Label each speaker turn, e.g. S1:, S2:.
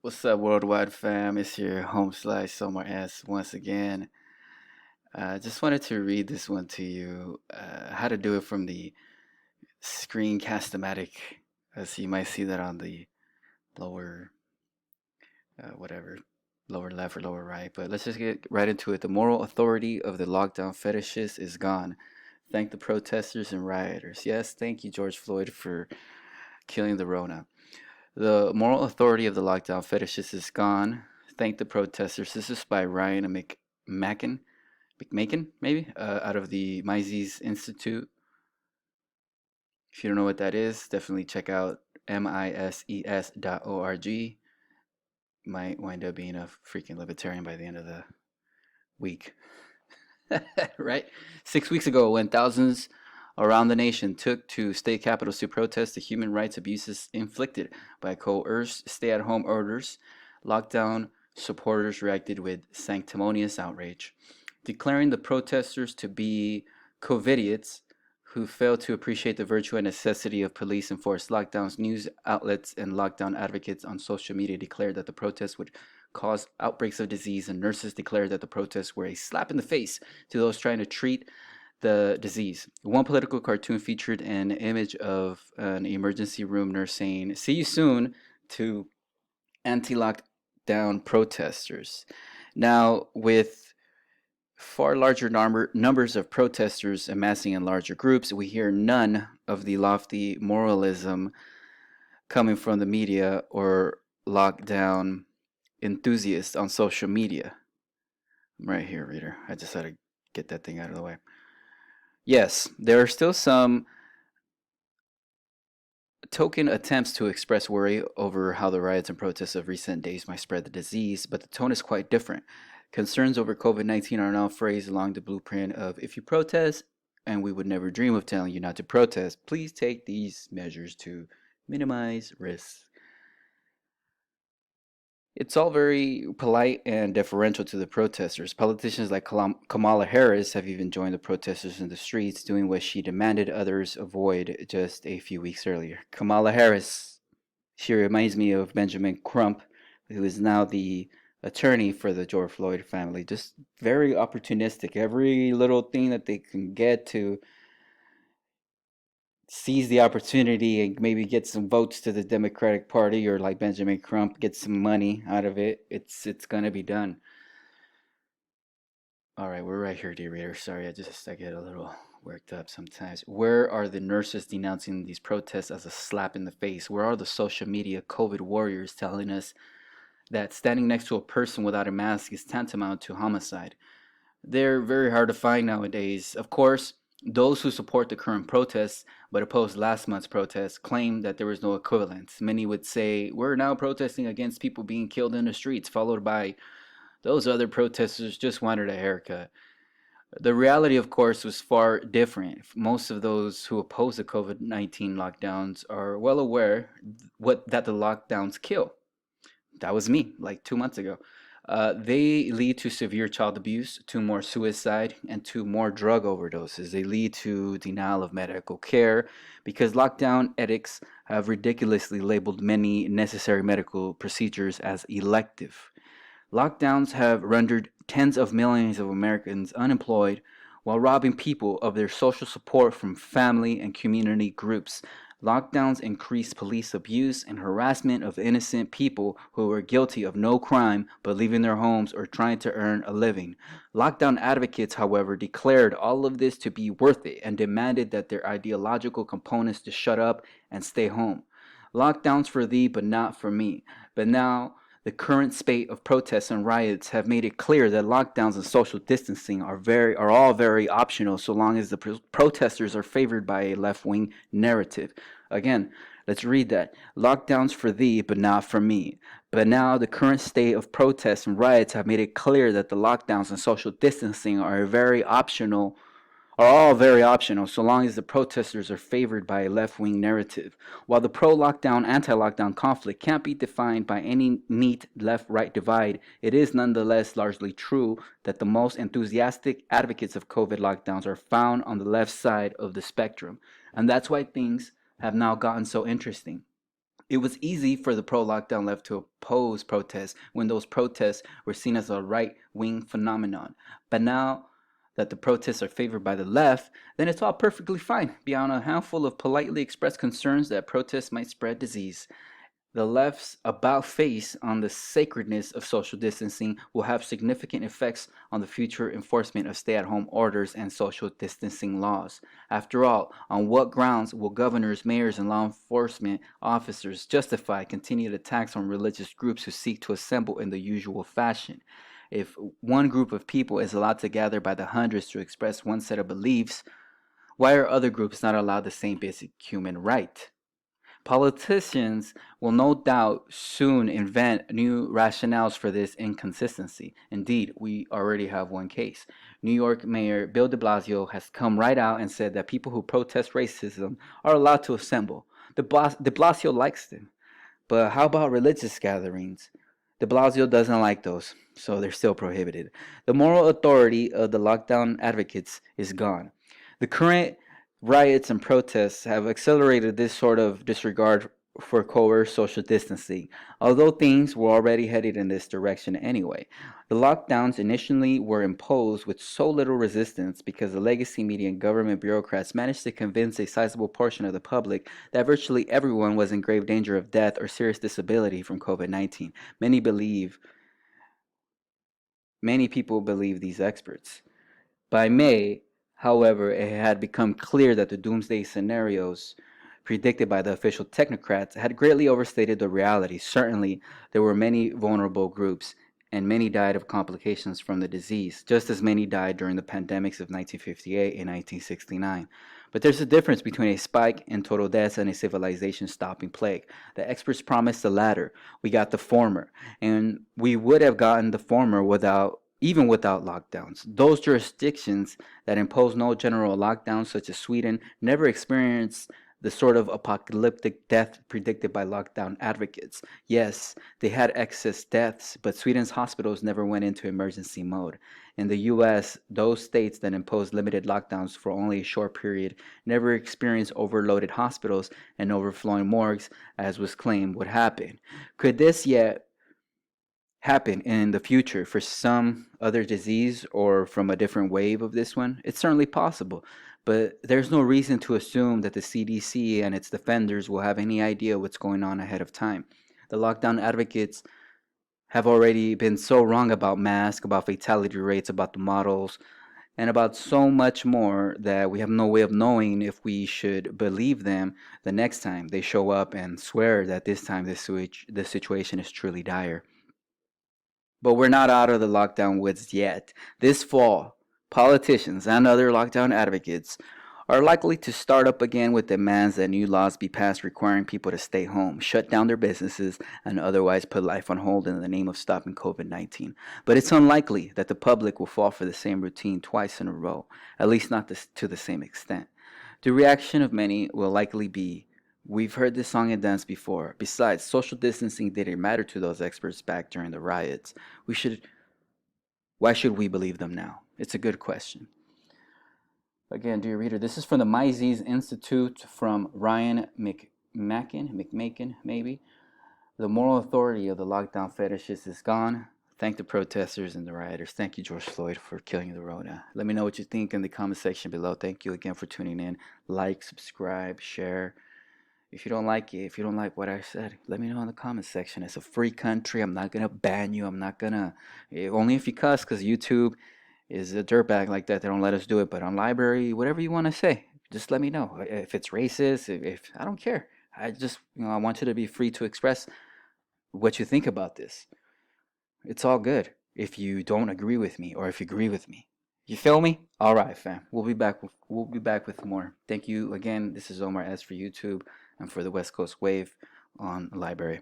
S1: What's up, Worldwide fam? It's your home slice Somewhere S once again. Just wanted to read this one to you. How to do it from the screencast-o-matic, as you might see that on the lower, whatever, lower left or lower right. But let's just get right into it. The moral authority of the lockdown fetishists is gone. Thank the protesters and rioters. Yes, thank you, George Floyd, for killing the Rona. The moral authority of the lockdown fetishists is gone. Thank the protesters. This is by Ryan McMacken, maybe, out of the Mises Institute. If you don't know what that is, definitely check out mises.org. Might wind up being a freaking libertarian by the end of the week. Right? 6 weeks ago, when thousands around the nation took to state capitals to protest the human rights abuses inflicted by coerced stay at home orders, lockdown supporters reacted with sanctimonious outrage, declaring the protesters to be COVIDiots who failed to appreciate the virtue and necessity of police enforced lockdowns. News outlets and lockdown advocates on social media declared that the protests would cause outbreaks of disease, and nurses declared that the protests were a slap in the face to those trying to treat the disease. One political cartoon featured an image of an emergency room nurse saying, "See you soon," to anti lockdown protesters. Now, with far larger numbers of protesters amassing in larger groups, we hear none of the lofty moralism coming from the media or lockdown enthusiasts on social media. I'm right here, reader. I just had to get that thing out of the way. Yes, there are still some token attempts to express worry over how the riots and protests of recent days might spread the disease, but the tone is quite different. Concerns over COVID 19 are now phrased along the blueprint of if you protest, and we would never dream of telling you not to protest, please take these measures to minimize risks. It's all very polite and deferential to the protesters. Politicians like Kamala Harris have even joined the protesters in the streets, doing what she demanded others avoid just a few weeks earlier. Kamala Harris, she reminds me of Benjamin Crump, who is now the attorney for the George Floyd family. Just very opportunistic. Every little thing that they can get to seize the opportunity and maybe get some votes to the Democratic Party, or like Benjamin Crump, get some money out of it. It's gonna be done. All right, we're right here, dear reader. Sorry, I get a little worked up sometimes. Where are the nurses denouncing these protests as a slap in the face? Where are the social media COVID warriors telling us that standing next to a person without a mask is tantamount to homicide? They're very hard to find nowadays. Of course, those who support the current protests but oppose last month's protests claim that there was no equivalence. Many would say, we're now protesting against people being killed in the streets, followed by those other protesters just wanted a haircut. The reality, of course, was far different. Most of those who oppose the COVID 19 lockdowns are well aware that the lockdowns kill. That was me like 2 months ago. They lead to severe child abuse, to more suicide, and to more drug overdoses. They lead to denial of medical care because lockdown edicts have ridiculously labeled many necessary medical procedures as elective. Lockdowns have rendered tens of millions of Americans unemployed while robbing people of their social support from family and community groups. Lockdowns increase police abuse and harassment of innocent people who are guilty of no crime but leaving their homes or trying to earn a living. Lockdown advocates, however, declared all of this to be worth it and demanded that their ideological components to shut up and stay home. Lockdowns for thee, but not for me. But now, the current spate of protests and riots have made it clear that lockdowns and social distancing are all very optional so long as the protesters are favored by a left-wing narrative. Again, let's read that. Lockdowns for thee, but not for me. But now the current state of protests and riots have made it clear that the lockdowns and social distancing are all very optional so long as the protesters are favored by a left wing narrative. While the pro lockdown anti lockdown conflict can't be defined by any neat left right divide, it is nonetheless largely true that the most enthusiastic advocates of COVID lockdowns are found on the left side of the spectrum. And that's why things have now gotten so interesting. It was easy for the pro-lockdown left to oppose protests when those protests were seen as a right-wing phenomenon. But now that the protests are favored by the left, then it's all perfectly fine, beyond a handful of politely expressed concerns that protests might spread disease. The left's about face on the sacredness of social distancing will have significant effects on the future enforcement of stay at home orders and social distancing laws. After all, on what grounds will governors, mayors, and law enforcement officers justify continued attacks on religious groups who seek to assemble in the usual fashion? If one group of people is allowed to gather by the hundreds to express one set of beliefs, why are other groups not allowed the same basic human right? Politicians will no doubt soon invent new rationales for this inconsistency. Indeed, we already have one case. New York Mayor Bill de Blasio has come right out and said that people who protest racism are allowed to assemble. De Blasio likes them. But how about religious gatherings? De Blasio doesn't like those, so they're still prohibited. The moral authority of the lockdown advocates is gone. The current riots and protests have accelerated this sort of disregard for coerced social distancing, although things were already headed in this direction anyway. The lockdowns initially were imposed with so little resistance because the legacy media and government bureaucrats managed to convince a sizable portion of the public that virtually everyone was in grave danger of death or serious disability from COVID-19. Many people believe these experts. By May, however, it had become clear that the doomsday scenarios predicted by the official technocrats had greatly overstated the reality. Certainly, there were many vulnerable groups, and many died of complications from the disease, just as many died during the pandemics of 1958 and 1969. But there's a difference between a spike in total deaths and a civilization-stopping plague. The experts promised the latter. We got the former, and we would have gotten the former even without lockdowns. Those jurisdictions that impose no general lockdowns, such as Sweden, never experienced the sort of apocalyptic death predicted by lockdown advocates. Yes, they had excess deaths, but Sweden's hospitals never went into emergency mode. In the US, those states that imposed limited lockdowns for only a short period never experienced overloaded hospitals and overflowing morgues, as was claimed would happen. Could this yet happen in the future for some other disease or from a different wave of this one? It's certainly possible, but there's no reason to assume that the CDC and its defenders will have any idea what's going on ahead of time. The lockdown advocates have already been so wrong about masks, about fatality rates, about the models, and about so much more that we have no way of knowing if we should believe them the next time they show up and swear that this time the situation is truly dire. But we're not out of the lockdown woods yet. This fall, politicians and other lockdown advocates are likely to start up again with demands that new laws be passed requiring people to stay home, shut down their businesses, and otherwise put life on hold in the name of stopping COVID-19. But it's unlikely that the public will fall for the same routine twice in a row, at least not to the same extent. The reaction of many will likely be, we've heard this song and dance before. Besides, social distancing didn't matter to those experts back during the riots. Why should we believe them now? It's a good question. Again, dear reader, this is from the Mises Institute from Ryan McMakin, maybe. The moral authority of the lockdown fetishist is gone. Thank the protesters and the rioters. Thank you, George Floyd, for killing the Rona. Let me know what you think in the comment section below. Thank you again for tuning in. Like, subscribe, share. If you don't like it, if you don't like what I said, let me know in the comment section. It's a free country. I'm not going to ban you. I'm not going to, only if you cuss, because YouTube is a dirtbag like that. They don't let us do it. But on library, whatever you want to say, just let me know. If it's racist, if I don't care. I just, I want you to be free to express what you think about this. It's all good if you don't agree with me or if you agree with me. You feel me? All right, fam. We'll be back with more. Thank you again. This is Omar S for YouTube and for the West Coast Wave on Library.